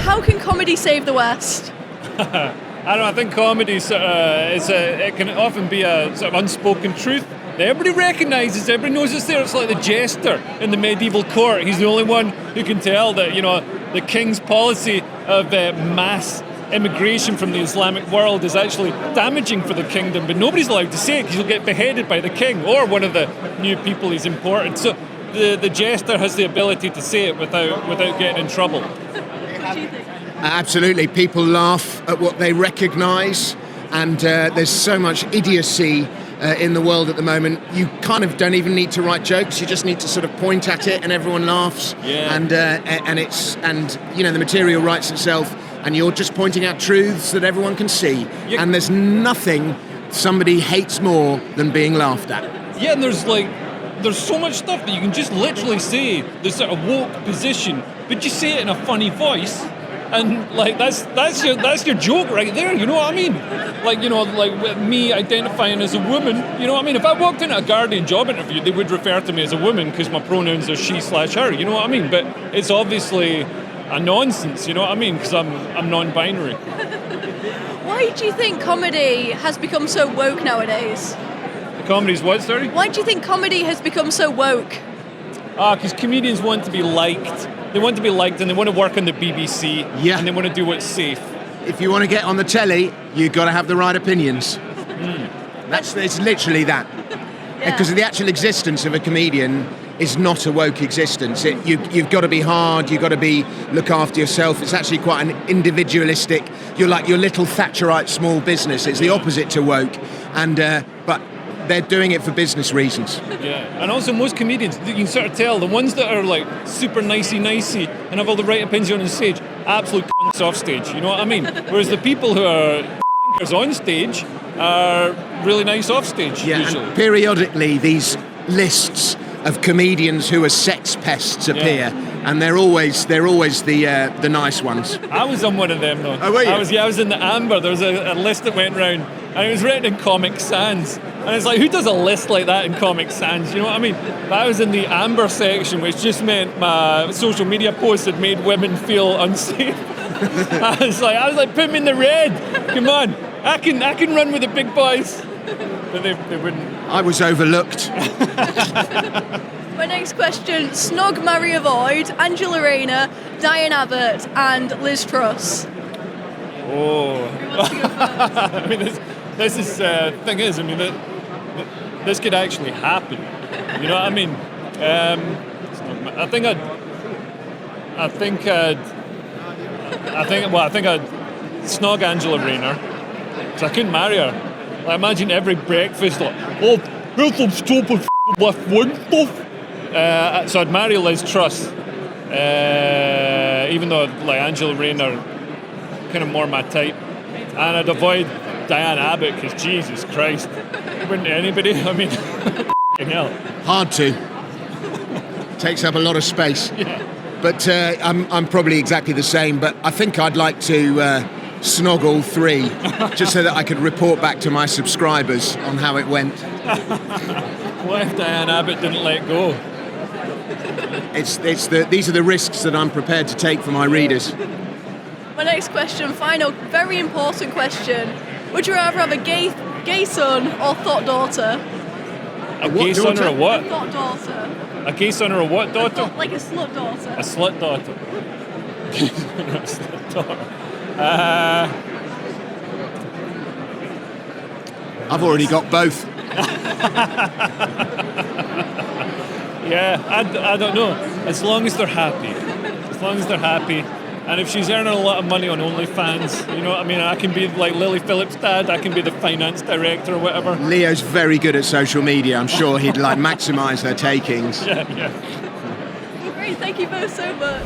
how can comedy save the West? I don't know, I think comedy it can often be a sort of unspoken truth that everybody recognises, everybody knows it's there. It's like the jester in the medieval court. He's the only one who can tell that, the king's policy of mass immigration from the Islamic world is actually damaging for the kingdom, but nobody's allowed to say it because he'll get beheaded by the king or one of the new people he's imported. So the jester has the ability to say it without getting in trouble. What do you think? Absolutely. People laugh at what they recognise, and there's so much idiocy in the world at the moment. You kind of don't even need to write jokes. You just need to sort of point at it, and everyone laughs. Yeah. And the material writes itself, and you're just pointing out truths that everyone can see. Yeah. And there's nothing somebody hates more than being laughed at. Yeah, and there's so much stuff that you can just literally say the sort of woke position, but you say it in a funny voice. And that's your joke right there, you know what I mean? Like with me identifying as a woman, you know what I mean? If I walked into a Guardian job interview, they would refer to me as a woman because my pronouns are she/her, you know what I mean? But it's obviously a nonsense, you know what I mean? Because I'm non-binary. Why do you think comedy has become so woke nowadays? Comedy's what, sorry? Why do you think comedy has become so woke? Because comedians want to be liked. They want to be liked, and they want to work on the BBC, and they want to do what's safe. If you want to get on the telly, you've got to have the right opinions. It's literally that. Because the actual existence of a comedian is not a woke existence. You've got to be hard, you've got to look after yourself. It's actually quite an individualistic, you're like your little Thatcherite small business. It's the opposite to woke. But they're doing it for business reasons. Yeah, and also most comedians, you can sort of tell, the ones that are like super nicey and have all the right opinions on stage, absolute cunts off stage, you know what I mean? Whereas the people who are on stage are really nice off stage, usually. And periodically these lists of comedians who are sex pests appear, and they're always the nice ones. I was on one of them though. Oh, were you? I was in the Amber. There was a list that went round, and it was written in Comic Sans. And it's like, who does a list like that in Comic Sans? You know what I mean? But I was in the Amber section, which just meant my social media posts had made women feel unsafe. I was like, put me in the red. Come on, I can run with the big boys. But they wouldn't. I was overlooked. My next question, Snog, Marry, Avoid, Angela Rayner, Diane Abbott and Liz Truss. Oh. Who wants to go first? I mean, this is thing is, I mean, this could actually happen. You know what I mean? I think I'd snog Angela Rayner, because I couldn't marry her. I imagine every breakfast, like, oh, here's some stupid left wing stuff. So I'd marry Liz Truss, even though like Angela Rayner, kind of more my type, and I'd avoid Diane Abbott because Jesus Christ, wouldn't anybody? I mean, hell. Hard to. Takes up a lot of space. Yeah. But I'm probably exactly the same. But I think I'd like to snog all three, just so that I could report back to my subscribers on how it went. What if Diane Abbott didn't let go? These are the risks that I'm prepared to take for my readers. My next question, final, very important question. Would you rather have a gay son or thought daughter? A gay son or a what? Thought daughter. A gay son or a what daughter? Like a slut daughter. A slut daughter. A slut daughter. I've already got both. Yeah, I don't know. As long as they're happy. And if she's earning a lot of money on OnlyFans, you know what I mean? I can be like Lily Phillips' dad, I can be the finance director or whatever. Leo's very good at social media. I'm sure he'd like maximise her takings. Yeah. Great, thank you both so much.